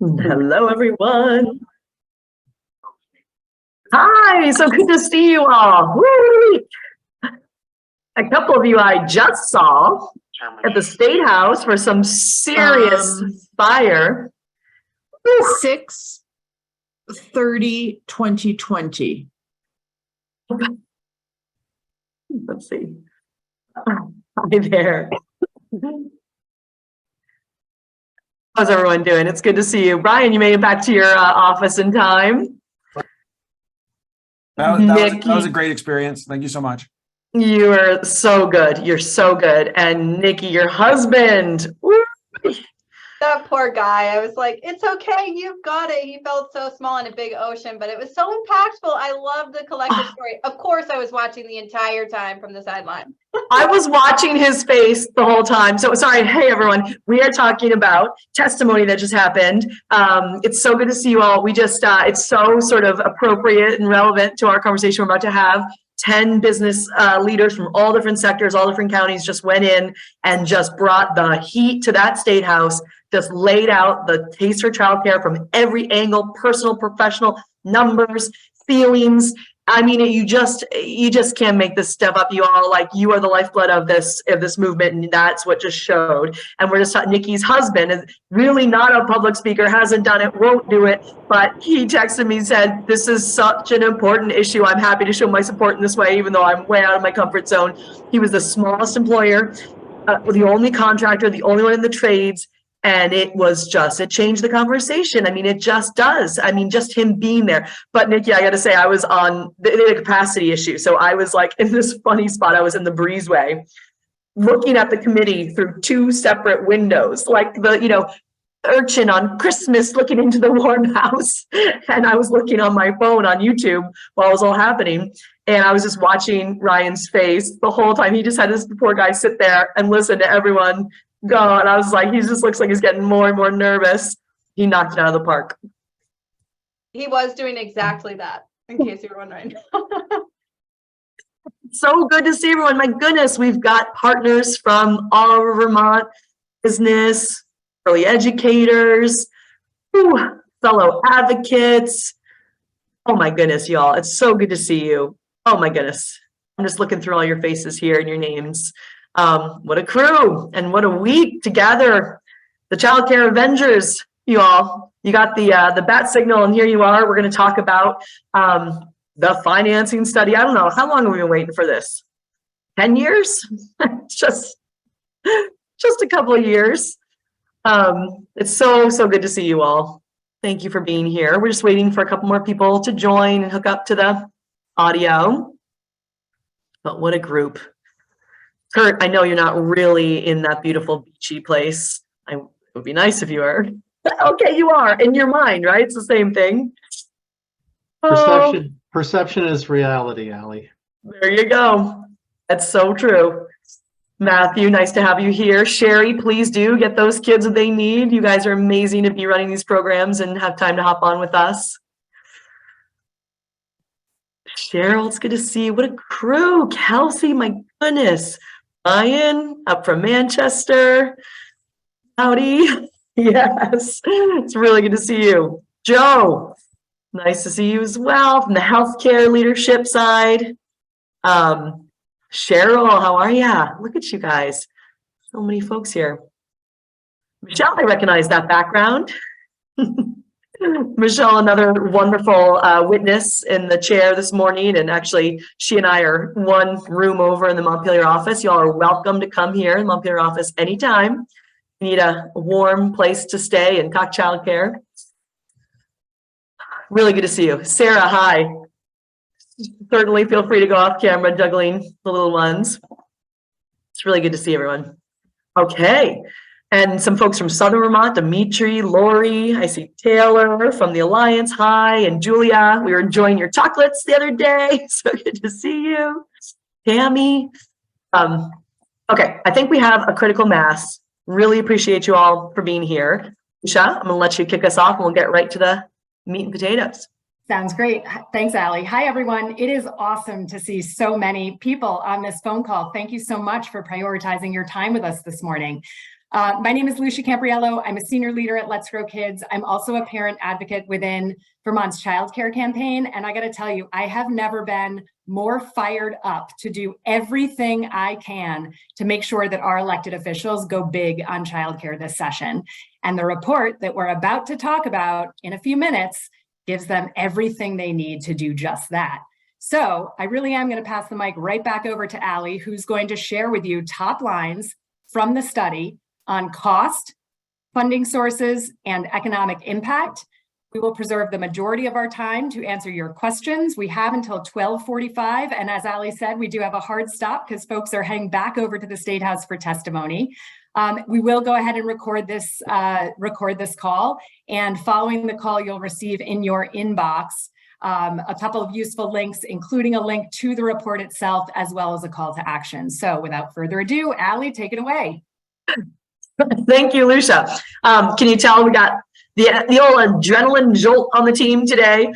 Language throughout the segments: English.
Hello, everyone. Hi, so good to see you all. Woo! A couple of you I just saw at the State House for some serious fire. 6/30/2020. Let's see. Hi there. How's everyone doing? It's good to see you. Brian, you made it back to your office in time. That was a great experience. Thank you so much. You are so good. You're so good. And Nikki, your husband. Woo! That poor guy. I was like, it's okay. You've got it. He felt so small in a big ocean, but it was so impactful. I love the collective story. Of course, I was watching the entire time from the sideline. I was watching his face the whole time. So sorry. Hey, everyone. We are talking about testimony that just happened. It's so good to see you all. We just, it's so sort of appropriate and relevant to our conversation we're about to have. 10 business leaders from all different sectors, all different counties just went in and just brought the heat to that State House, just laid out the case for childcare from every angle, personal, professional, numbers, feelings. I mean, you just can't make this step up. You all, like, you are the lifeblood of this movement, and that's what just showed. And we're just Nikki's husband is really not a public speaker, hasn't done it, won't do it, but he texted me and said, "This is such an important issue. I'm happy to show my support in this way, even though I'm way out of my comfort zone." He was the smallest employer, the only contractor, the only one in the trades. And it changed the conversation. I mean, it just does. I mean, just him being there. But Nikki, I got to say, I was on the capacity issue. So I was like in this funny spot. I was in the breezeway looking at the committee through two separate windows, like the, urchin on Christmas looking into the warm house. And I was looking on my phone on YouTube while it was all happening. And I was just watching Ryan's face the whole time. He just had this poor guy sit there and listen to everyone go. And I was like, he just looks like he's getting more and more nervous. He knocked it out of the park. He was doing exactly that, in case you were wondering. So good to see everyone. My goodness, we've got partners from all over Vermont, business, early educators, fellow advocates. Oh my goodness, y'all. It's so good to see you. Oh my goodness. I'm just looking through all your faces here and your names. What a crew and what a week to gather the childcare Avengers, you all. You got the bat signal, and here you are. We're going to talk about the financing study. I don't know, how long have we been waiting for this? 10 years? just a couple of years. It's so good to see you all. Thank you for being here. We're just waiting for a couple more people to join and hook up to the audio. But what a group. Kurt, I know you're not really in that beautiful beachy place. It would be nice if you were. Okay, you are in your mind, right? It's the same thing. Perception is reality, Allie. There you go. That's so true. Matthew, nice to have you here. Sherry, please do get those kids what they need. You guys are amazing to be running these programs and have time to hop on with us. Cheryl, it's good to see you. What a crew. Kelsey, my goodness. Ryan, up from Manchester. Howdy. Yes, it's really good to see you. Joe, nice to see you as well from the healthcare leadership side. Cheryl, how are ya? Look at you guys. So many folks here. Michelle, I recognize that background. Michelle, another wonderful witness in the chair this morning, and actually she and I are one room over in the Montpelier office. Y'all are welcome to come here in the Montpelier office anytime. You need a warm place to stay and Cock Childcare. Really good to see you. Sarah, hi. Certainly feel free to go off camera juggling the little ones. It's really good to see everyone. Okay. And some folks from Southern Vermont, Dimitri, Lori, I see Taylor from the Alliance, hi, and Julia. We were enjoying your chocolates the other day, so good to see you. Tammy. Okay, I think we have a critical mass. Really appreciate you all for being here. Isha, I'm gonna let you kick us off and we'll get right to the meat and potatoes. Sounds great. Thanks, Allie. Hi, everyone. It is awesome to see so many people on this phone call. Thank you so much for prioritizing your time with us this morning. My name is Lucia Campriello. I'm a senior leader at Let's Grow Kids. I'm also a parent advocate within Vermont's Child Care Campaign. And I got to tell you, I have never been more fired up to do everything I can to make sure that our elected officials go big on childcare this session. And the report that we're about to talk about in a few minutes gives them everything they need to do just that. So I really am going to pass the mic right back over to Allie, who's going to share with you top lines from the study on cost, funding sources, and economic impact. We will preserve the majority of our time to answer your questions. We have until 12:45, and as Ali said, we do have a hard stop because folks are heading back over to the State House for testimony. We will go ahead and record this call, and following the call, you'll receive in your inbox a couple of useful links, including a link to the report itself, as well as a call to action. So without further ado, Ali, take it away. Thank you, Lucia. Can you tell we got the old adrenaline jolt on the team today?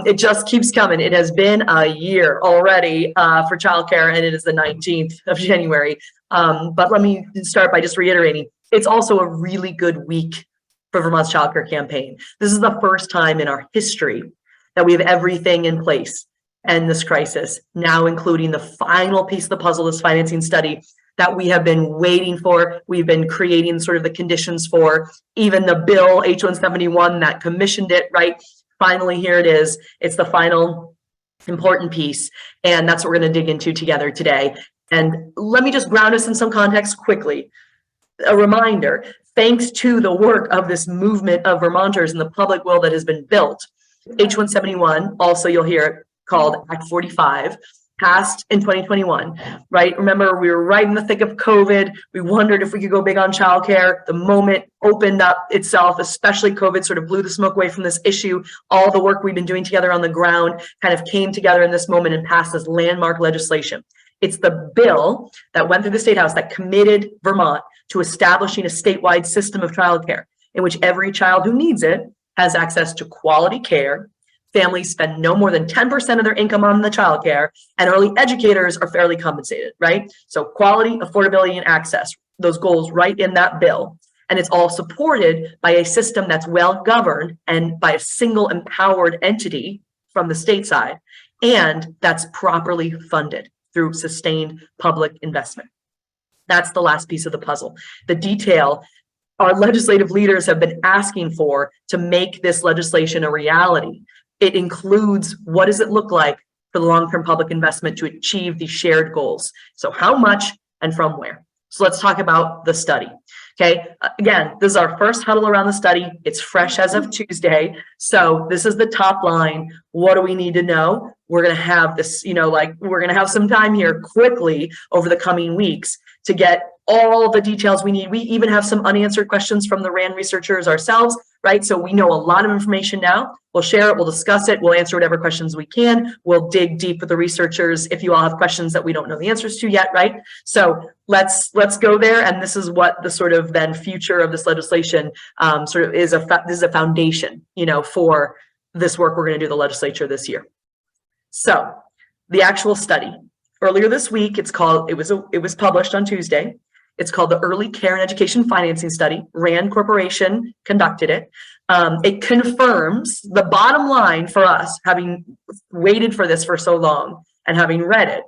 It just keeps coming. It has been a year already for childcare, and it is the 19th of January. But let me start by just reiterating, it's also a really good week for Vermont's childcare campaign. This is the first time in our history that we have everything in place and this crisis, now including the final piece of the puzzle, this financing study that we have been waiting for. We've been creating sort of the conditions for, even the bill H-171 that commissioned it, right? Finally, here it is. It's the final important piece, and that's what we're going to dig into together today. And let me just ground us in some context quickly. A reminder, thanks to the work of this movement of Vermonters and the public will that has been built, H-171, also you'll hear it called Act 45, passed in 2021, right? Remember, we were right in the thick of COVID. We wondered if we could go big on childcare. The moment opened up itself, especially COVID sort of blew the smoke away from this issue. All the work we've been doing together on the ground kind of came together in this moment and passed this landmark legislation. It's the bill that went through the State House that committed Vermont to establishing a statewide system of childcare in which every child who needs it has access to quality care. Families spend no more than 10% of their income on the childcare, and early educators are fairly compensated, right? So quality, affordability, and access, those goals right in that bill. And it's all supported by a system that's well governed and by a single empowered entity from the state side, and that's properly funded through sustained public investment. That's the last piece of the puzzle. The detail our legislative leaders have been asking for to make this legislation a reality. It includes, what does it look like for the long-term public investment to achieve these shared goals? So how much and from where? So let's talk about the study. Okay, again, this is our first huddle around the study. It's fresh as of Tuesday. So this is the top line. What do we need to know? We're going to have this, we're going to have some time here quickly over the coming weeks to get all the details we need. We even have some unanswered questions from the RAND researchers ourselves, right? So we know a lot of information now. We'll share it, we'll discuss it, we'll answer whatever questions we can. We'll dig deep with the researchers if you all have questions that we don't know the answers to yet, right? So let's go there. And this is what the sort of then future of this legislation sort of is. This is a foundation, for this work we're going to do the legislature this year. So the actual study earlier this week, it was published on Tuesday. It's called the Early Care and Education Financing Study. RAND Corporation conducted it. It confirms the bottom line for us, having waited for this for so long and having read it.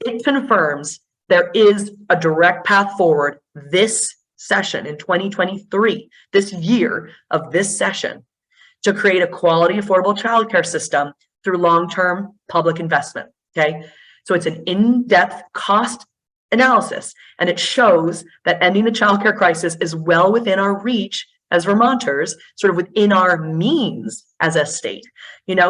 It confirms there is a direct path forward this session in 2023, this year of this session, to create a quality, affordable childcare system through long-term public investment. Okay, so it's an in-depth cost analysis, and it shows that ending the childcare crisis is well within our reach as Vermonters, sort of within our means as a state.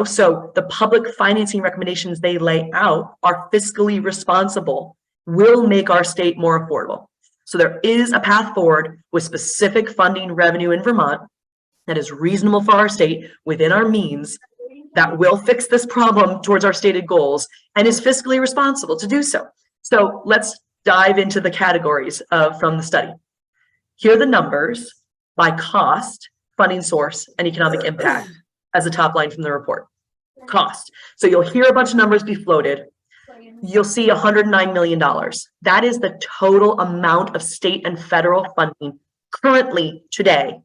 So the public financing recommendations they lay out are fiscally responsible, will make our state more affordable. So there is a path forward with specific funding revenue in Vermont that is reasonable for our state within our means, that will fix this problem towards our stated goals and is fiscally responsible to do so. So let's dive into the categories from the study. Here are the numbers by cost, funding source, and economic impact as a top line from the report. Cost. So you'll hear a bunch of numbers be floated. you'll see $109 million. That is the total amount of state and federal funding currently today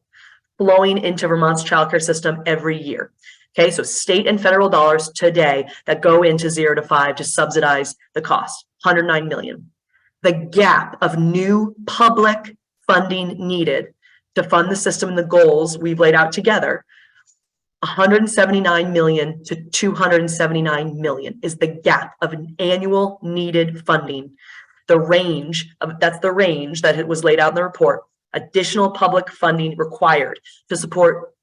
flowing into Vermont's childcare system every year. Okay, so state and federal dollars today that go into 0 to 5 to subsidize the cost, 109 million. The gap of new public funding needed to fund the system and the goals we've laid out together, 179 million to 279 million is the gap of an annual needed funding. The range of, that's the range that it was laid out in the report, additional public funding required to support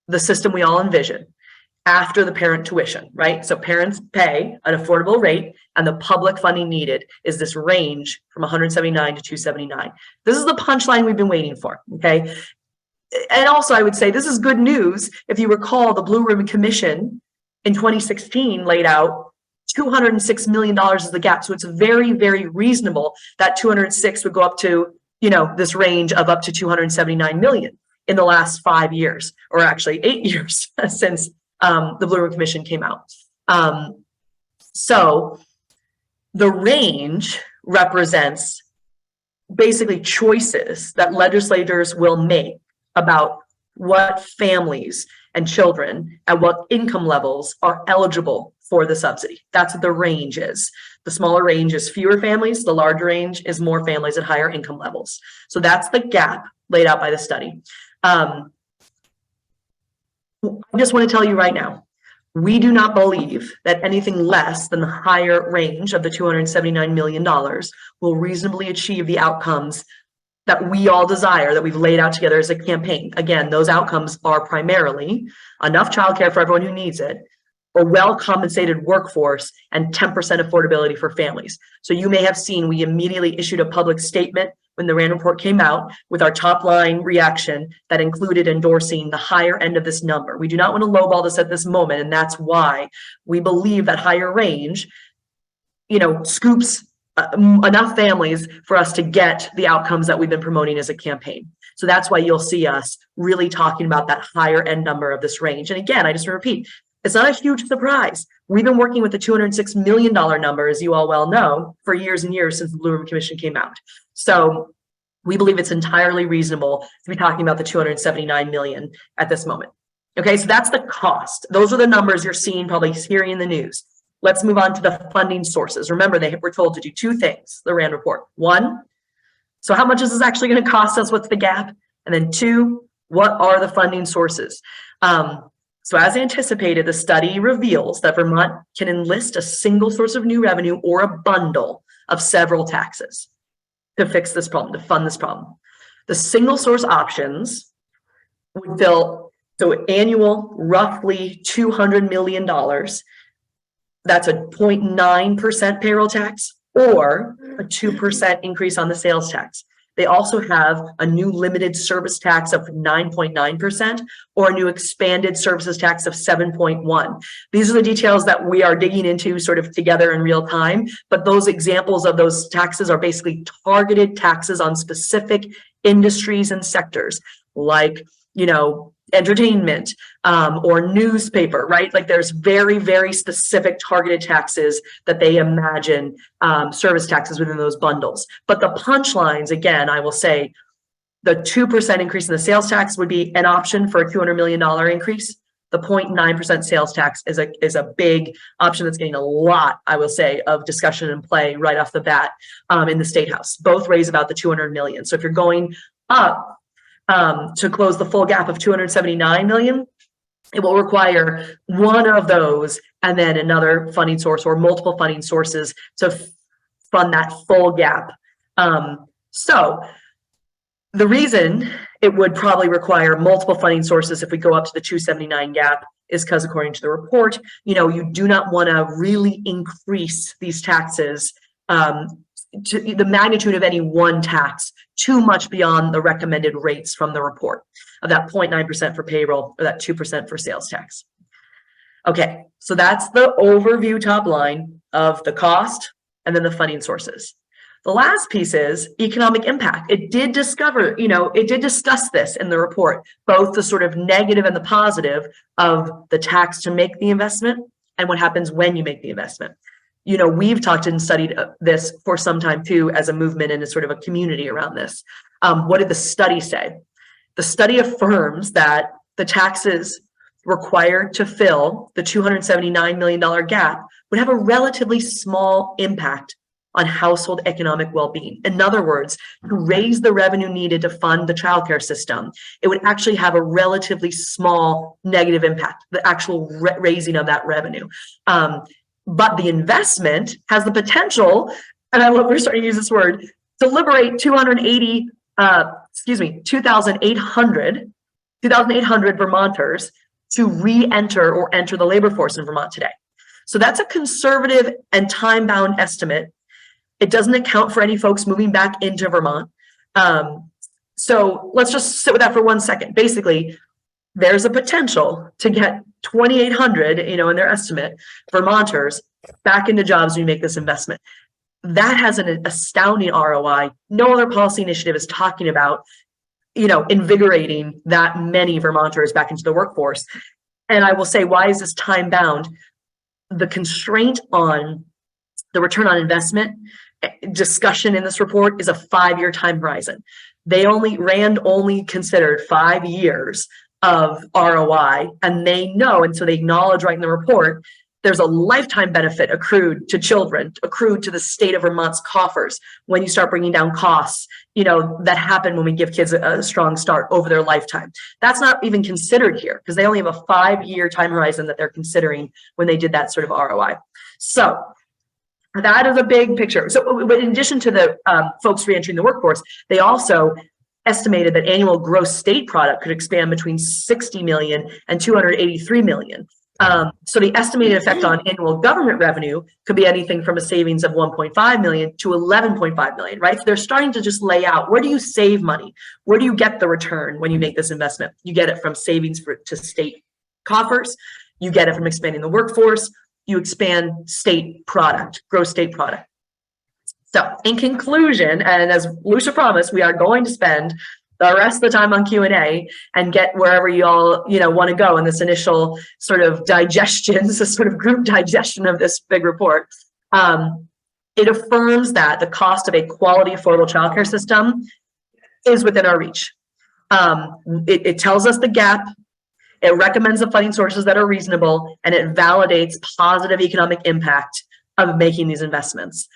the system we all envision after the parent tuition, right? So parents pay an affordable rate and the public funding needed is this range from 179 to 279. This is the punchline we've been waiting for, okay? And also I would say this is good news. If you recall, the Blue Ribbon Commission in 2016 laid out $206 million is the gap. So it's very, very reasonable that 206 would go up to, you know, this range of up to 279 million in the last 5 years, or actually 8 years since the Blue Ribbon Commission came out. So the range represents basically choices that legislators will make about what families and children at what income levels are eligible for the subsidy. That's what the range is. The smaller range is fewer families. The larger range is more families at higher income levels. So that's the gap laid out by the study. I just want to tell you right now, we do not believe that anything less than the higher range of the $279 million will reasonably achieve the outcomes that we all desire, that we've laid out together as a campaign. Again, those outcomes are primarily enough childcare for everyone who needs it, a well-compensated workforce, and 10% affordability for families. So you may have seen we immediately issued a public statement when the RAND report came out with our top line reaction that included endorsing the higher end of this number. We do not want to lowball this at this moment, and that's why we believe that higher range, you know, scoops enough families for us to get the outcomes that we've been promoting as a campaign. So that's why you'll see us really talking about that higher end number of this range. And again, I just want to repeat, it's not a huge surprise. We've been working with the $206 million number, as you all well know, for years and years since the Blue Ribbon Commission came out. So we believe it's entirely reasonable to be talking about the 279 million at this moment. Okay, so that's the cost. Those are the numbers you're seeing, probably hearing in the news. Let's move on to the funding sources. Remember, they were told to do two things, the RAND report. One, so how much is this actually going to cost us? What's the gap? And then two, what are the funding sources? So as anticipated, the study reveals that Vermont can enlist a single source of new revenue or a bundle of several taxes to fix this problem, to fund this problem. The single source options would fill, so annual, roughly $200 million. That's a 0.9% payroll tax or a 2% increase on the sales tax. They also have a new limited service tax of 9.9% or a new expanded services tax of 7.1%. These are the details that we are digging into sort of together in real time, but those examples of those taxes are basically targeted taxes on specific industries and sectors like, you know, entertainment or newspaper, right? Like there's very, very specific targeted taxes that they imagine, service taxes within those bundles. But the punchlines, again, I will say the 2% increase in the sales tax would be an option for a $200 million increase. The 0.9% sales tax is a big option that's getting a lot, I will say, of discussion and play right off the bat in the State House. Both raise about the 200 million. So if you're going up to close the full gap of 279 million, it will require one of those and then another funding source or multiple funding sources to fund that full gap. So the reason it would probably require multiple funding sources if we go up to the 279 gap is because, according to the report, you know, you do not want to really increase these taxes to the magnitude of any one tax too much beyond the recommended rates from the report of that 0.9% for payroll or that 2% for sales tax. Okay, so that's the overview top line of the cost and then the funding sources. The last piece is economic impact. It did discover, you know, it did discuss this in the report, both the sort of negative and the positive of the tax to make the investment and what happens when you make the investment. we've talked and studied this for some time too, as a movement and a sort of a community around this. What did the study say? The study affirms that the taxes required to fill the $279 million gap would have a relatively small impact on household economic well-being. In other words, to raise the revenue needed to fund the childcare system, it would actually have a relatively small negative impact, the actual raising of that revenue. But the investment has the potential, and I love we're starting to use this word, to liberate 2,800 Vermonters to re-enter or enter the labor force in Vermont today. So that's a conservative and time-bound estimate. It doesn't account for any folks moving back into Vermont. So let's just sit with that for 1 second. Basically, there's a potential to get 2,800, in their estimate, Vermonters back into jobs when you make this investment. That has an astounding ROI. No other policy initiative is talking about, invigorating that many Vermonters back into the workforce. And I will say, why is this time bound? The constraint on the return on investment discussion in this report is a 5-year time horizon. Rand only considered 5 years of ROI, and they know, and so they acknowledge right in the report, there's a lifetime benefit accrued to children, accrued to the state of Vermont's coffers when you start bringing down costs, that happen when we give kids a strong start over their lifetime. That's not even considered here because they only have a 5-year time horizon that they're considering when they did that sort of ROI. So that is a big picture. So but in addition to the folks reentering the workforce, they also estimated that annual gross state product could expand between 60 million and 283 million. So the estimated effect on annual government revenue could be anything from a savings of 1.5 million to 11.5 million, right? So they're starting to just lay out, where do you save money? Where do you get the return when you make this investment? You get it from savings to state coffers. You get it from expanding the workforce. You expand state product, gross state product. So in conclusion, and as Lucia promised, we are going to spend the rest of the time on Q&A and get wherever you all want to go in this initial sort of digestion, this sort of group digestion of this big report. It affirms that the cost of a quality, affordable childcare system is within our reach. It tells us the gap. It recommends the funding sources that are reasonable, and it validates positive economic impact of making these investments.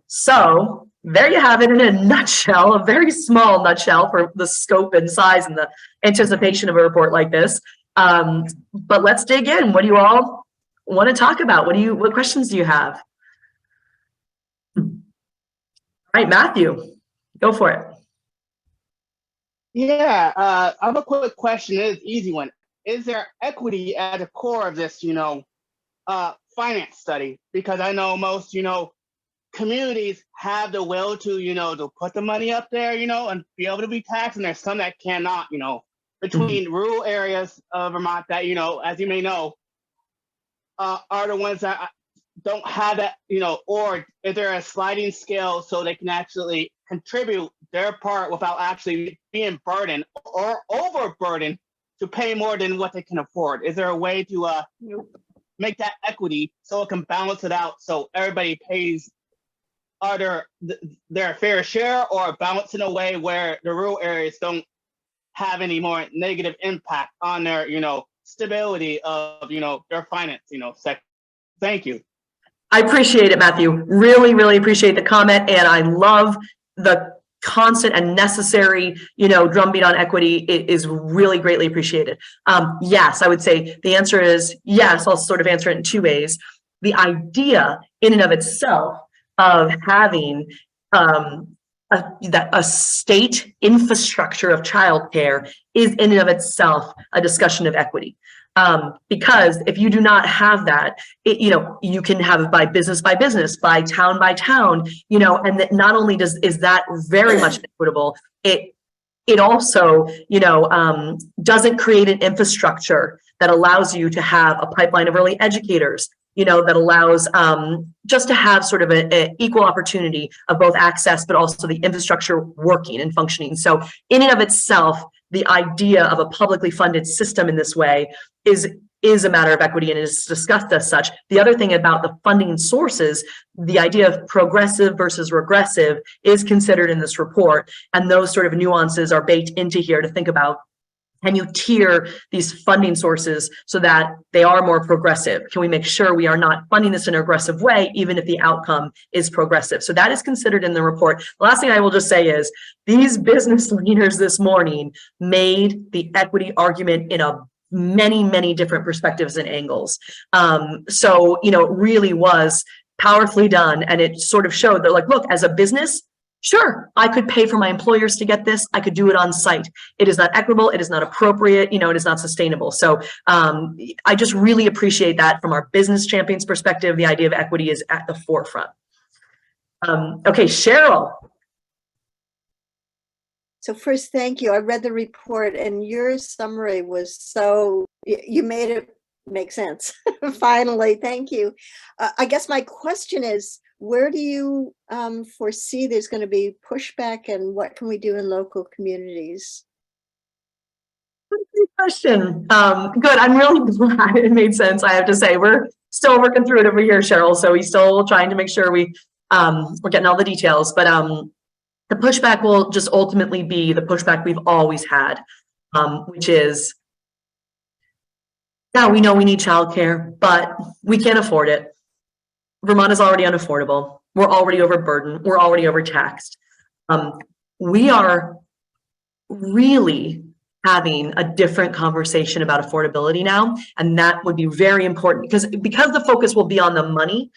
So there you have it in a nutshell, a very small nutshell for the scope and size and the anticipation of a report like this. But let's dig in. What do you all want to talk about? What questions do you have? All right, Matthew, go for it. Yeah, I have a quick question. It's an easy one. Is there equity at the core of this, finance study? Because I know most, communities have the will to, to put the money up there, and be able to be taxed, and there's some that cannot, between rural areas of Vermont that, as you may know, are the ones that don't have that, or is there a sliding scale so they can actually contribute their part without actually being burdened or overburdened to pay more than what they can afford? Is there a way to make that equity so it can balance it out so everybody pays either their fair share, or balance in a way where the rural areas don't have any more negative impact on their, stability of, their finance, sector? Thank you. I appreciate it, Matthew. Really, really appreciate the comment. And I love the constant and necessary, drumbeat on equity. It is really greatly appreciated. Yes, I would say the answer is yes. I'll sort of answer it in 2 ways. The idea in and of itself of having a state infrastructure of childcare is in and of itself a discussion of equity. Because if you do not have that, you can have it by business, by town, and that not only is that very much equitable, it also, doesn't create an infrastructure that allows you to have a pipeline of early educators, that allows just to have sort of an equal opportunity of both access, but also the infrastructure working and functioning. So in and of itself, the idea of a publicly funded system in this way is is a matter of equity and is discussed as such. The other thing about the funding sources, the idea of progressive versus regressive is considered in this report. And those sort of nuances are baked into here to think about. Can you tier these funding sources so that they are more progressive? Can we make sure we are not funding this in an aggressive way, even if the outcome is progressive? So that is considered in the report. The last thing I will just say is these business leaders this morning made the equity argument in a many different perspectives and angles. So, you know, it really was powerfully done. And it sort of showed that, like, look, as a business, sure, I could pay for my employers to get this. I could do it on site. It is not equitable. It is not appropriate. You know, it is not sustainable. So I just really appreciate that from our business champions perspective. The idea of equity is at the forefront. Okay, Cheryl. So first, thank you. I read the report and your summary was so, you made it make sense. Finally, thank you. I guess my question is, where do you foresee there's going to be pushback and what can we do in local communities? Good question. Good. I'm really glad it made sense. I have to say, we're still working through it over here, Cheryl. So we still trying to make sure we're getting all the details. But the pushback will just ultimately be the pushback we've always had, which is, yeah, we know we need childcare, but we can't afford it. Vermont is already unaffordable. We're already overburdened. We're already overtaxed. We are really having a different conversation about affordability now, and that would be very important because the focus will be on the money.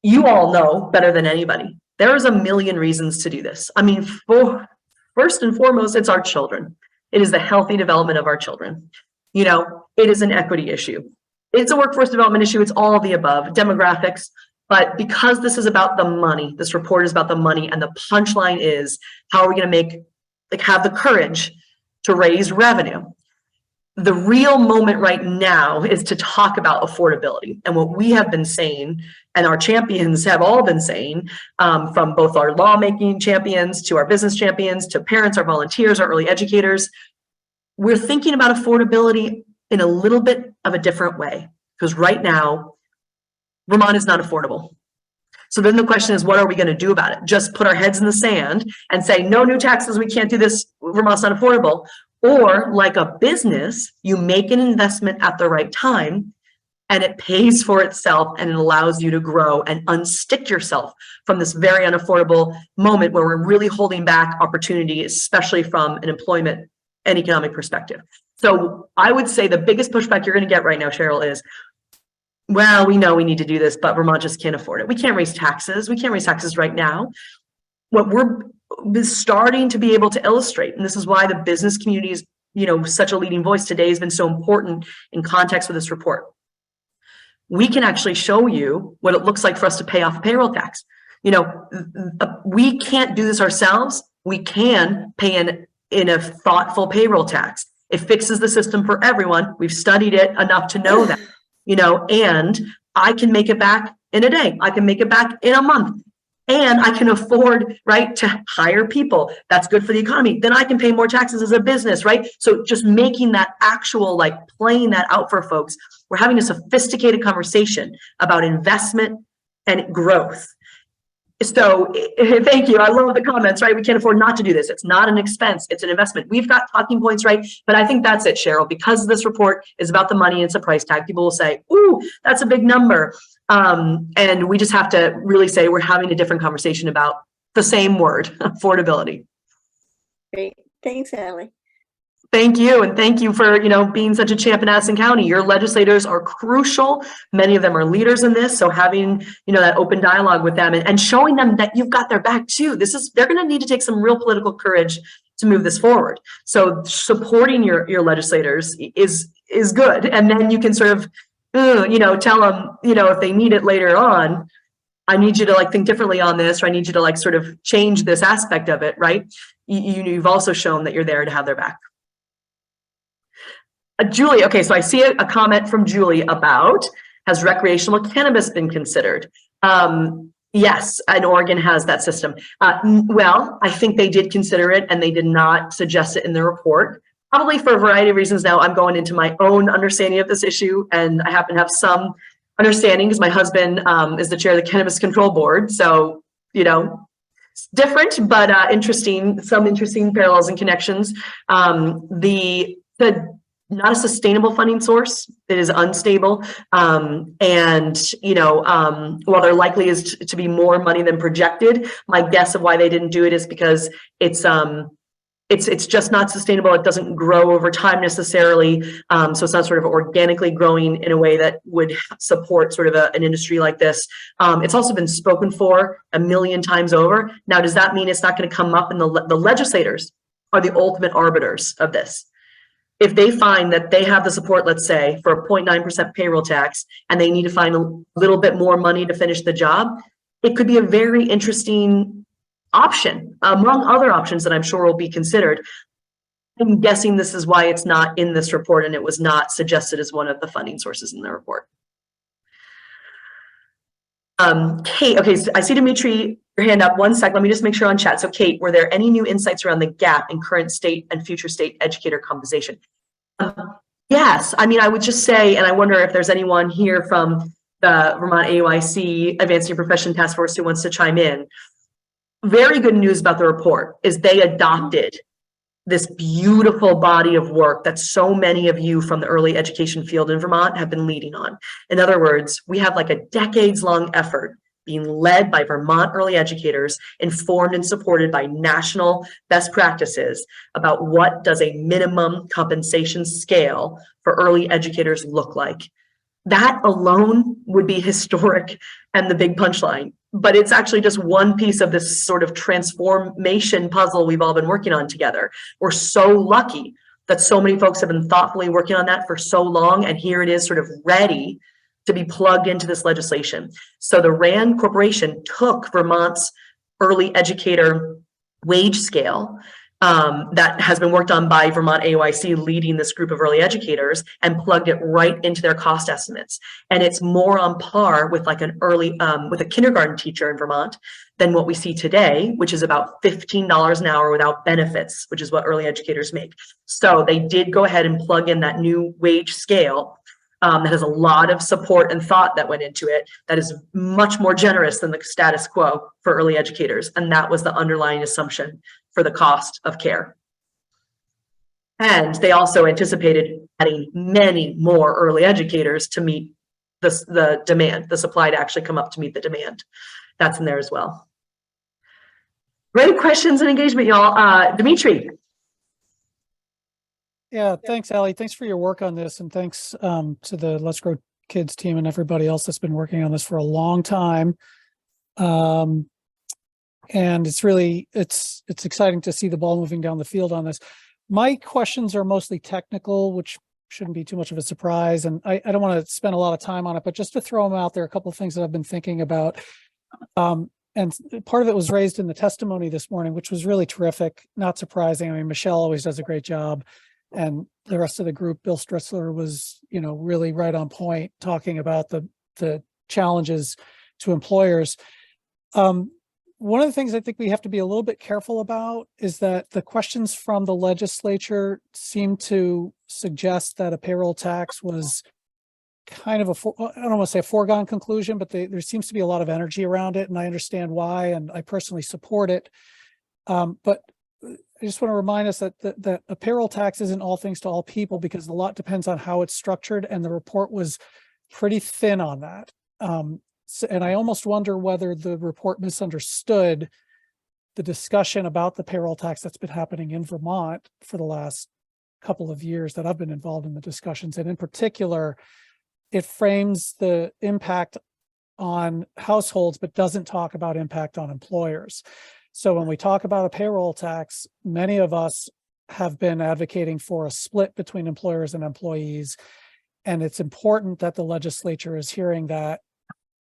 You all know better than anybody. There is a million reasons to do this. I mean, first and foremost, it's our children. It is the healthy development of our children. You know, it is an equity issue. It's a workforce development issue. It's all of the above, demographics. But because this is about the money, this report is about the money, and the punchline is, how are we going to have the courage to raise revenue? The real moment right now is to talk about affordability. And what we have been saying, and our champions have all been saying, from both our lawmaking champions to our business champions to parents, our volunteers, our early educators, we're thinking about affordability in a little bit of a different way. Because right now, Vermont is not affordable. So then the question is, what are we going to do about it? Just put our heads in the sand and say, no new taxes, we can't do this, Vermont's not affordable. Or like a business, you make an investment at the right time and it pays for itself and it allows you to grow and unstick yourself from this very unaffordable moment where we're really holding back opportunity, especially from an employment and economic perspective. So I would say the biggest pushback you're going to get right now, Cheryl, is, well, we know we need to do this, but Vermont just can't afford it. We can't raise taxes. We can't raise taxes right now. What we're starting to be able to illustrate, and this is why the business community is, you know, such a leading voice today, has been so important in context with this report. We can actually show you what it looks like for us to pay off a payroll tax. You know, we can't do this ourselves. We can pay in a thoughtful payroll tax. It fixes the system for everyone. We've studied it enough to know that. You know, and I can make it back in a day. I can make it back in a month. And I can afford, right, to hire people. That's good for the economy. Then I can pay more taxes as a business, right? So just making that actual, like, playing that out for folks. We're having a sophisticated conversation about investment and growth. So thank you. I love the comments, right? We can't afford not to do this. It's not an expense. It's an investment. We've got talking points, right? But I think that's it, Cheryl. Because this report is about the money and it's a price tag, people will say, ooh, that's a big number. And we just have to really say we're having a different conversation about the same word, affordability. Great. Thanks, Allie. Thank you. And thank you for, you know, being such a champ in Addison County. Your legislators are crucial. Many of them are leaders in this. So having, you know, that open dialogue with them and showing them that you've got their back too. They're going to need to take some real political courage to move this forward. So supporting your legislators is good. And then you can sort of, you know, tell them, you know, if they need it later on, I need you to, like, think differently on this, or I need you to, like, sort of change this aspect of it, right? You've also shown that you're there to have their back. Julie, okay, so I see a comment from Julie about, has recreational cannabis been considered? Yes, and Oregon has that system. Well, I think they did consider it and they did not suggest it in the report. probably for a variety of reasons now, I'm going into my own understanding of this issue, and I happen to have some understanding because my husband is the chair of the Cannabis Control Board. So, you know, it's different, but interesting, some interesting parallels and connections. The not a sustainable funding source. It is unstable. And, you know, while there likely is to be more money than projected, my guess of why they didn't do it is because it's just not sustainable. It doesn't grow over time necessarily. So it's not sort of organically growing in a way that would support sort of an industry like this. It's also been spoken for a million times over. Now, does that mean it's not going to come up? And the legislators are the ultimate arbiters of this. If they find that they have the support, let's say, for a 0.9% payroll tax, and they need to find a little bit more money to finish the job, it could be a very interesting option among other options that I'm sure will be considered. I'm guessing this is why it's not in this report and it was not suggested as one of the funding sources in the report. Kate, okay, so I see Dimitri, your hand up. One sec, let me just make sure on chat. So Kate, were there any new insights around the gap in current state and future state educator compensation? Yes, I mean, I would just say, and I wonder if there's anyone here from the Vermont AUIC Advancing Your Profession Task Force who wants to chime in. Very good news about the report is they adopted this beautiful body of work that so many of you from the early education field in Vermont have been leading on. In other words, we have like a decades-long effort being led by Vermont early educators, informed and supported by national best practices about what does a minimum compensation scale for early educators look like. That alone would be historic and the big punchline, but it's actually just one piece of this sort of transformation puzzle we've all been working on together. We're so lucky that so many folks have been thoughtfully working on that for so long, and here it is sort of ready to be plugged into this legislation. So the RAND Corporation took Vermont's early educator wage scale that has been worked on by Vermont AUIC leading this group of early educators and plugged it right into their cost estimates. And it's more on par with like an early, with a kindergarten teacher in Vermont than what we see today, which is about $15 an hour without benefits, which is what early educators make. So they did go ahead and plug in that new wage scale that has a lot of support and thought that went into it, that is much more generous than the status quo for early educators. And that was the underlying assumption for the cost of care. And they also anticipated adding many more early educators to meet the demand, the supply to actually come up to meet the demand. That's in there as well. Great questions and engagement, y'all. Dimitri. Yeah, thanks, Allie. Thanks for your work on this, and thanks to the Let's Grow Kids team and everybody else that's been working on this for a long time. And it's really, it's exciting to see the ball moving down the field on this. My questions are mostly technical, which shouldn't be too much of a surprise. And I don't want to spend a lot of time on it, but just to throw them out there, a couple of things that I've been thinking about. And part of it was raised in the testimony this morning, which was really terrific, not surprising. I mean, Michelle always does a great job. And the rest of the group, Bill Strissler was, you know, really right on point talking about the challenges to employers. One of the things I think we have to be a little bit careful about is that the questions from the legislature seem to suggest that a payroll tax was kind of I don't want to say a foregone conclusion, but there seems to be a lot of energy around it, and I understand why, and I personally support it. But I just want to remind us that a payroll tax isn't all things to all people, because a lot depends on how it's structured, and the report was pretty thin on that. And I almost wonder whether the report misunderstood the discussion about the payroll tax that's been happening in Vermont for the last couple of years that I've been involved in the discussions. And in particular, it frames the impact on households, but doesn't talk about impact on employers. So when we talk about a payroll tax, many of us have been advocating for a split between employers and employees. And it's important that the legislature is hearing that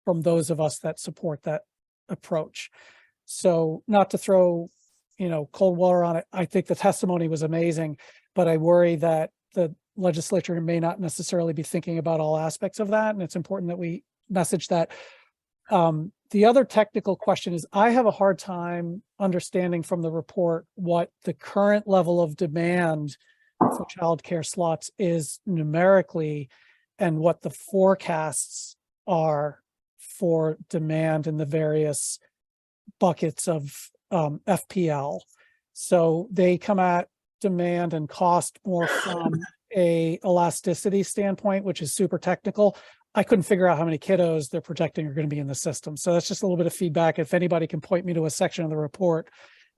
from those of us that support that approach. So not to throw, you know, cold water on it, I think the testimony was amazing, but I worry that the legislature may not necessarily be thinking about all aspects of that. And it's important that we message that. The other technical question is, I have a hard time understanding from the report what the current level of demand for childcare slots is numerically and what the forecasts are for demand in the various buckets of FPL. So they come at demand and cost more from a elasticity standpoint, which is super technical. I couldn't figure out how many kiddos they're projecting are going to be in the system. So that's just a little bit of feedback. If anybody can point me to a section of the report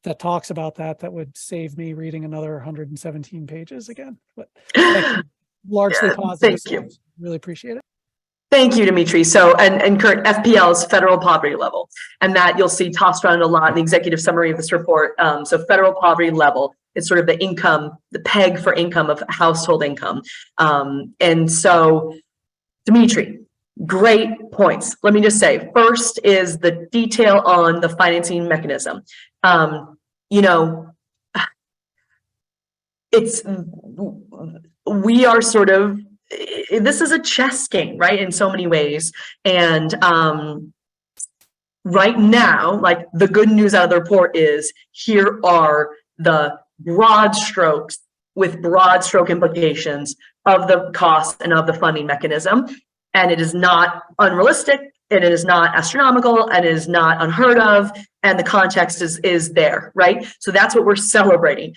that talks about that, that would save me reading another 117 pages again. But largely positive. Thank you. Really appreciate it. Thank you, Dimitri. So, and Kurt, FPL is federal poverty level, and that you'll see tossed around a lot in the executive summary of this report. So federal poverty level is sort of the income, the peg for income of household income. And so, Dimitri, great points. Let me just say, first is the detail on the financing mechanism. You know, we are sort of, this is a chess game, right? In so many ways. And right now, like the good news out of the report is here are the broad strokes with broad stroke implications of the cost and of the funding mechanism. And it is not unrealistic, and it is not astronomical, and it is not unheard of, and the context is there, right? So that's what we're celebrating.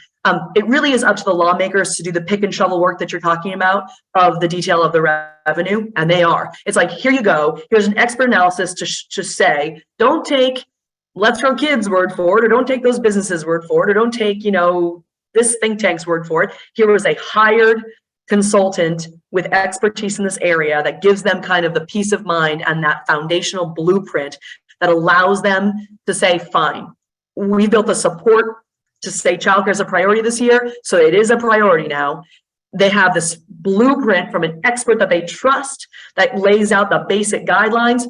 It really is up to the lawmakers to do the pick and shovel work that you're talking about of the detail of the revenue, and they are. It's like, here you go, here's an expert analysis to say, don't take Let's Grow Kids' word for it, or don't take those businesses' word for it, or don't take, you know, this think tank's word for it. Here was a hired consultant with expertise in this area that gives them kind of the peace of mind and that foundational blueprint that allows them to say, fine, we built the support to say childcare is a priority this year, so it is a priority now. They have this blueprint from an expert that they trust that lays out the basic guidelines,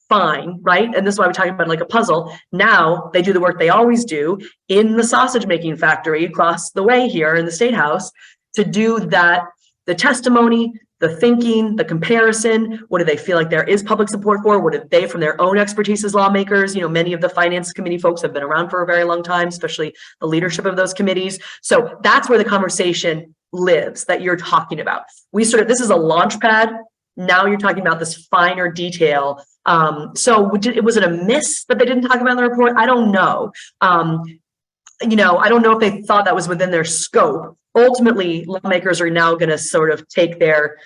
fine, right? And this is why we're talking about like a puzzle. Now they do the work they always do in the sausage making factory across the way here in the State House to do that. The testimony, the thinking, the comparison, what do they feel like there is public support for? What have they, from their own expertise as lawmakers? You know, many of the finance committee folks have been around for a very long time, especially the leadership of those committees. So that's where the conversation lives that you're talking about. This is a launch pad. Now you're talking about this finer detail. So was it a miss that they didn't talk about in the report? I don't know. You know, I don't know if they thought that was within their scope. Ultimately, lawmakers are now going to sort of take their,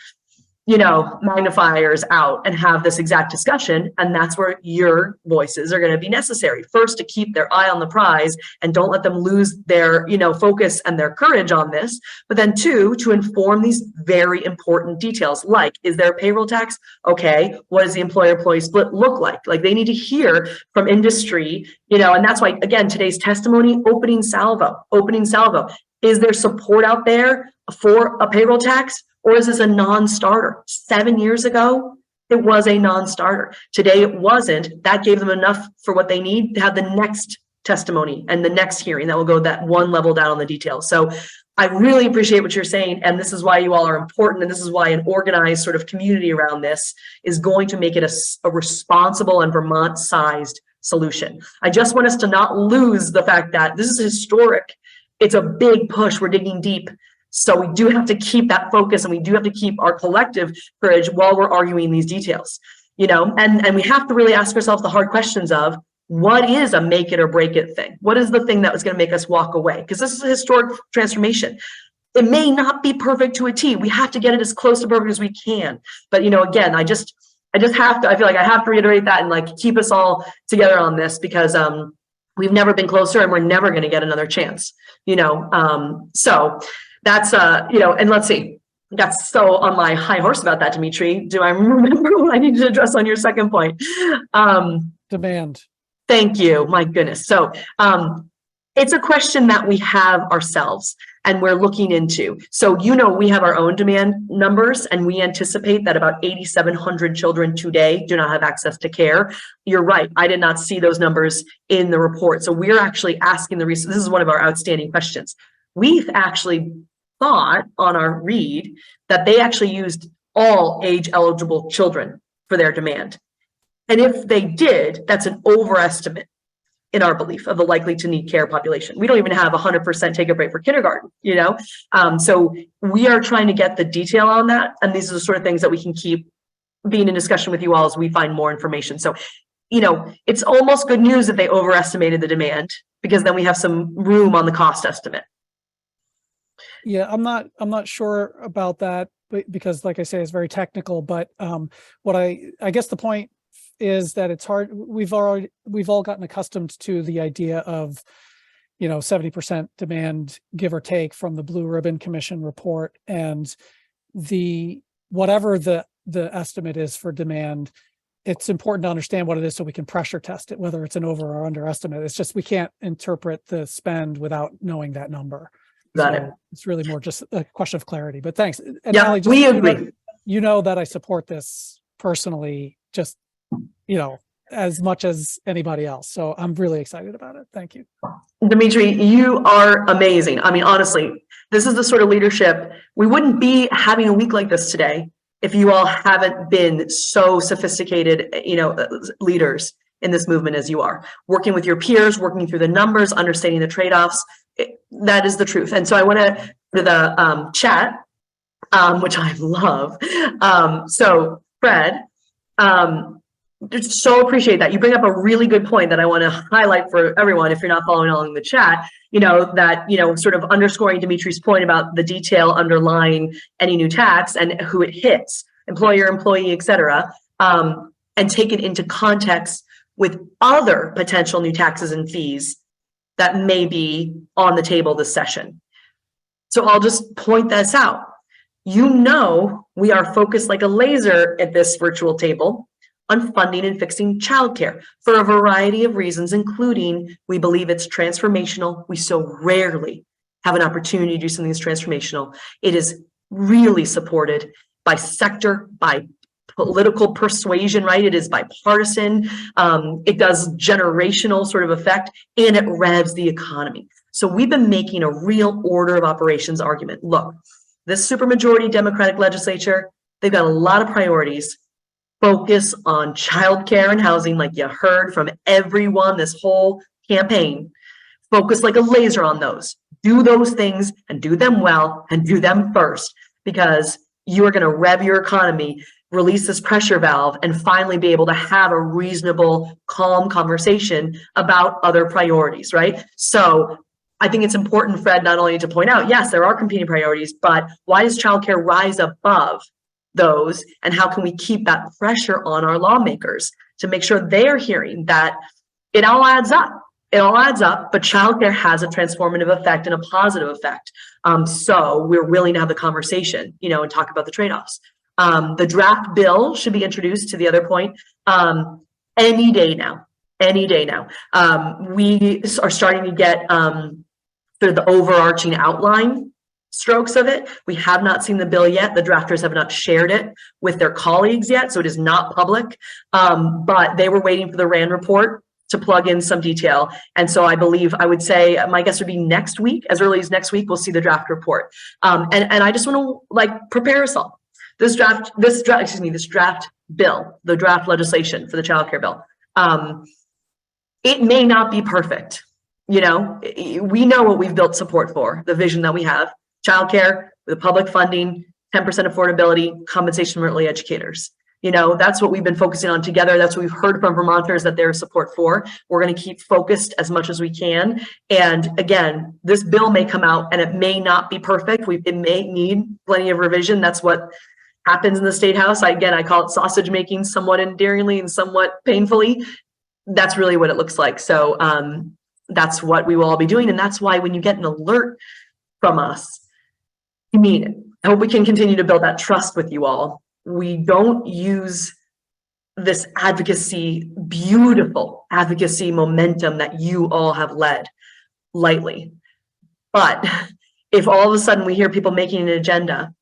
you know, magnifiers out and have this exact discussion. And that's where your voices are going to be necessary. First, to keep their eye on the prize and don't let them lose their, you know, focus and their courage on this. But then two, to inform these very important details, like, is there a payroll tax? Okay, what does the employer-employee split look like? Like, they need to hear from industry, you know, and that's why, again, today's testimony, opening salvo. Is there support out there for a payroll tax, or is this a non-starter? 7 years ago, it was a non-starter. Today, it wasn't. That gave them enough for what they need to have the next testimony and the next hearing that will go that one level down on the details. So I really appreciate what you're saying, and this is why you all are important, and this is why an organized sort of community around this is going to make it a responsible and Vermont-sized solution. I just want us to not lose the fact that this is historic. It's a big push. We're digging deep. So we do have to keep that focus, and we do have to keep our collective courage while we're arguing these details, you know, and we have to really ask ourselves the hard questions of what is a make it or break it thing? What is the thing that was going to make us walk away? Because this is a historic transformation. It may not be perfect to a T. We have to get it as close to perfect as we can. But, you know, again, I just have to, I feel like I have to reiterate that and like keep us all together on this, because we've never been closer and we're never going to get another chance, you know. So that's, you know, and let's see, I got so on my high horse about that, Dimitri. Do I remember what I need to address on your second point? Demand. Thank you. My goodness. So it's a question that we have ourselves and we're looking into. So, you know, we have our own demand numbers, and we anticipate that about 8,700 children today do not have access to care. You're right. I did not see those numbers in the report. So we're actually asking this is one of our outstanding questions. We've actually thought on our read that they actually used all age eligible children for their demand. And if they did, that's an overestimate. in our belief of the likely to need care population. We don't even have 100% take-up rate for kindergarten, you know? So we are trying to get the detail on that. And these are the sort of things that we can keep being in discussion with you all as we find more information. So, you know, it's almost good news that they overestimated the demand, because then we have some room on the cost estimate. Yeah, I'm not sure about that, but because like I say, it's very technical, but what I guess the point is that it's hard. We've all gotten accustomed to the idea of, you know, 70% demand, give or take, from the Blue Ribbon Commission report, and whatever the estimate is for demand, it's important to understand what it is so we can pressure test it, whether it's an over or under estimate. It's just we can't interpret the spend without knowing that number. Got it. It's really more just a question of clarity, but thanks. And Yeah, Allie, we agree. You know that I support this personally, just, you know, as much as anybody else. So I'm really excited about it. Thank you. Dimitri, you are amazing. I mean, honestly, this is the sort of leadership, we wouldn't be having a week like this today if you all haven't been so sophisticated, you know, leaders in this movement as you are. Working with your peers, working through the numbers, understanding the trade-offs, that is the truth. And so I want to, for the chat, which I love. So Fred, just so appreciate that. You bring up a really good point that I want to highlight for everyone, if you're not following along the chat, you know, that, you know, sort of underscoring Dimitri's point about the detail underlying any new tax and who it hits, employer, employee, et cetera, and take it into context with other potential new taxes and fees that may be on the table this session. So I'll just point this out. You know, we are focused like a laser at this virtual table on funding and fixing childcare for a variety of reasons, including we believe it's transformational. We so rarely have an opportunity to do something that's transformational. It is really supported by sector, by political persuasion, right? It is bipartisan. It does generational sort of effect, and it revs the economy. So we've been making a real order of operations argument. Look, this supermajority Democratic legislature, they've got a lot of priorities. Focus on childcare and housing, like you heard from everyone this whole campaign. Focus like a laser on those. Do those things and do them well and do them first, because you are going to rev your economy, release this pressure valve, and finally be able to have a reasonable, calm conversation about other priorities, right? So I think it's important, Fred, not only to point out, yes, there are competing priorities, but why does childcare rise above those, and how can we keep that pressure on our lawmakers to make sure they're hearing that it all adds up? It all adds up, but childcare has a transformative effect and a positive effect. So we're willing to have the conversation, you know, and talk about the trade-offs. The draft bill should be introduced, to the other point, any day now. Any day now. We are starting to get sort of the overarching outline strokes of it. We have not seen the bill yet. The drafters have not shared it with their colleagues yet, so it is not public. But they were waiting for the RAND report to plug in some detail. And so I believe, I would say, my guess would be next week, as early as next week, we'll see the draft report. And I just want to like prepare us all. This draft bill, the draft legislation for the childcare bill, it may not be perfect. You know, we know what we've built support for, the vision that we have: childcare with public funding, 10% affordability, compensation for early educators. You know, that's what we've been focusing on together. That's what we've heard from Vermonters that there's support for. We're going to keep focused as much as we can. And again, this bill may come out and it may not be perfect. It may need plenty of revision. That's what happens in the State House. I call it sausage making, somewhat endearingly and somewhat painfully. That's really what it looks like. So that's what we will all be doing. And that's why when you get an alert from us, you mean it. I hope we can continue to build that trust with you all. We don't use this advocacy, beautiful advocacy momentum that you all have led lightly. But if all of a sudden we hear people making an agenda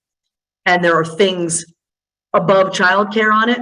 and there are things above childcare on it,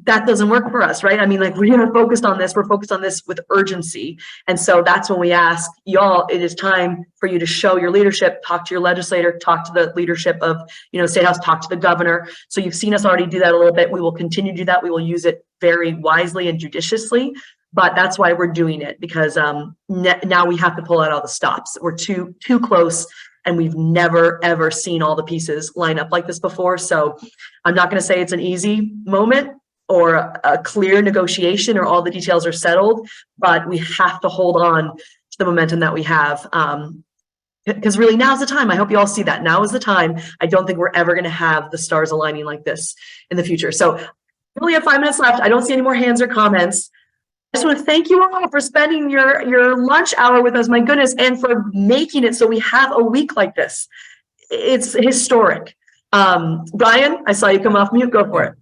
that doesn't work for us, right? I mean, like, we are focused on this. We're focused on this with urgency. And so that's when we ask y'all, it is time for you to show your leadership, talk to your legislator, talk to the leadership of, you know, State House, talk to the governor. So you've seen us already do that a little bit. We will continue to do that. We will use it very wisely and judiciously. but that's why we're doing it, because now we have to pull out all the stops. We're too close, and we've never ever seen all the pieces line up like this before. So I'm not going to say it's an easy moment or a clear negotiation or all the details are settled, but we have to hold on to the momentum that we have. Because really now's the time. I hope you all see that. Now is the time. I don't think we're ever going to have the stars aligning like this in the future. So we only have 5 minutes left. I don't see any more hands or comments. I just want to thank you all for spending your lunch hour with us, my goodness, and for making it so we have a week like this. It's historic. Brian, I saw you come off mute. Go for it.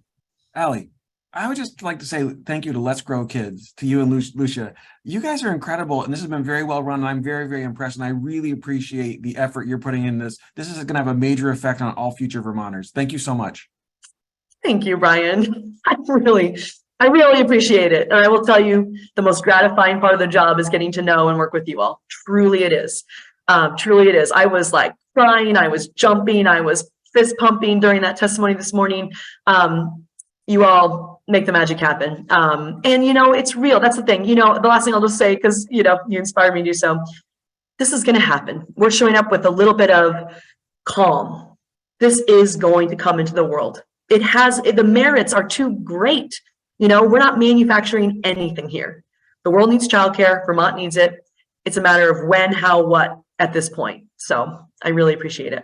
Allie, I would just like to say thank you to Let's Grow Kids, to you and Lucia. You guys are incredible, and this has been very well run, and I'm very, very impressed, and I really appreciate the effort you're putting in this. This is going to have a major effect on all future Vermonters. Thank you so much. Thank you, Brian. I really appreciate it. And I will tell you, the most gratifying part of the job is getting to know and work with you all. Truly it is. Truly it is. I was like crying, I was jumping, I was fist pumping during that testimony this morning. You all make the magic happen. And you know, it's real. That's the thing. You know, the last thing I'll just say, because you know, you inspired me to do so. This is going to happen. We're showing up with a little bit of calm. This is going to come into the world. It has, the merits are too great. You know, we're not manufacturing anything here. The world needs childcare. Vermont needs it. It's a matter of when, how, what at this point. So I really appreciate it.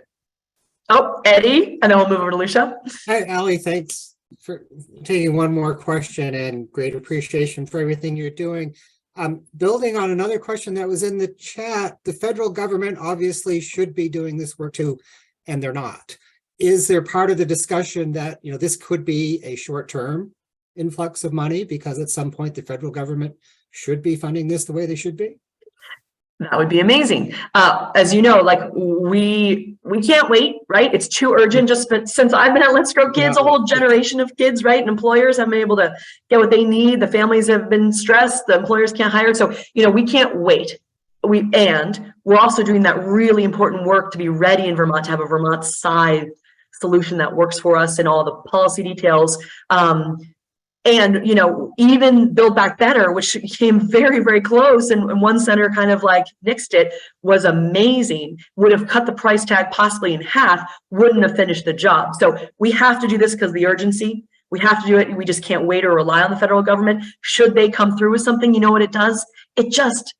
Oh, Eddie, and then we'll move over to Lucia. Hi, Allie. Thanks for taking one more question, and great appreciation for everything you're doing. Building on another question that was in the chat, the federal government obviously should be doing this work too, and they're not. Is there part of the discussion that, you know, this could be a short-term influx of money because at some point the federal government should be funding this the way they should be? That would be amazing. As you know, like we can't wait, right? It's too urgent. Just since I've been at Let's Grow Kids, a whole generation of kids, right? And employers haven't been able to get what they need. The families have been stressed. The employers can't hire. So, you know, we can't wait. We're also doing that really important work to be ready in Vermont, to have a Vermont side solution that works for us in all the policy details. And, you know, even Build Back Better, which came very, very close, and one senator kind of like nixed it, was amazing, would have cut the price tag possibly in half, wouldn't have finished the job. So we have to do this because of the urgency. We have to do it. We just can't wait or rely on the federal government. Should they come through with something, you know what it does? It just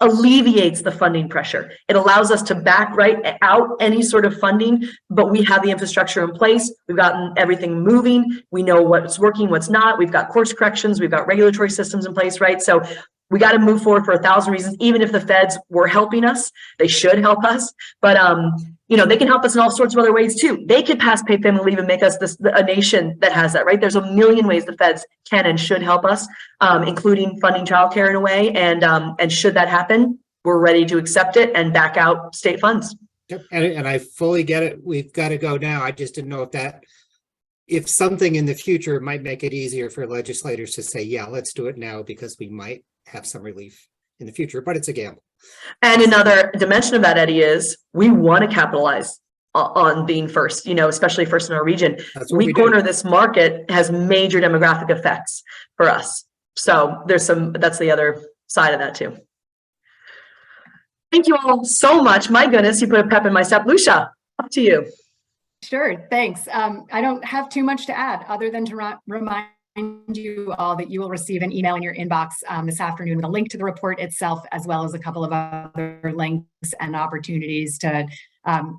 alleviates the funding pressure. It allows us to back right out any sort of funding, but we have the infrastructure in place. We've gotten everything moving. We know what's working, what's not. We've got course corrections. We've got regulatory systems in place, right? So we got to move forward for 1,000 reasons. Even if the feds were helping us, they should help us. But you know, they can help us in all sorts of other ways too. They could pass paid family leave and make us a nation that has that, right? There's a million ways the feds can and should help us, including funding childcare in a way. And should that happen, we're ready to accept it and back out state funds. Yep. And I fully get it. We've got to go now. I just didn't know if something in the future might make it easier for legislators to say, yeah, let's do it now because we might have some relief in the future, but it's a gamble. And another dimension of that, Eddie, is we want to capitalize on being first, you know, especially first in our region. We corner this market, has major demographic effects for us. So that's the other side of that too. Thank you all so much. My goodness, you put a pep in my step. Lucia, up to you. Sure, thanks. I don't have too much to add other than to remind you all that you will receive an email in your inbox this afternoon with a link to the report itself, as well as a couple of other links and opportunities to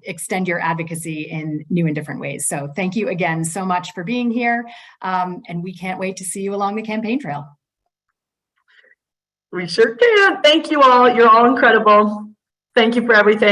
extend your advocacy in new and different ways. So thank you again so much for being here. And we can't wait to see you along the campaign trail. We sure can. Thank you all. You're all incredible. Thank you for everything.